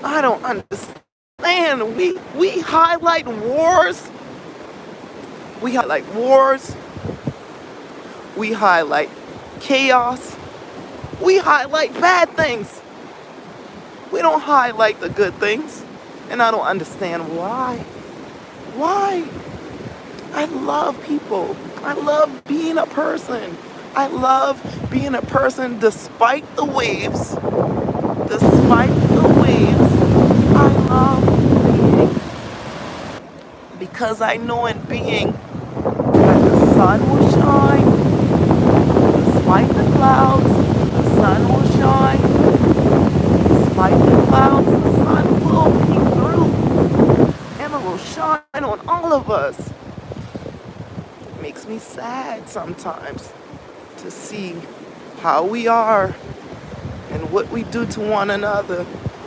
I don't understand. We highlight wars. We highlight wars. We highlight chaos. We highlight bad things. We don't highlight the good things. And I don't understand why. Why? I love people. I love being a person. I love being a person despite the waves. Despite the waves, I love being. Because I know in being that the sun will shine. Despite the clouds, the sun will shine. Despite the clouds, the sun will peek through. And it will shine on all of us. It makes me sad sometimes to see how we are and what we do to one another.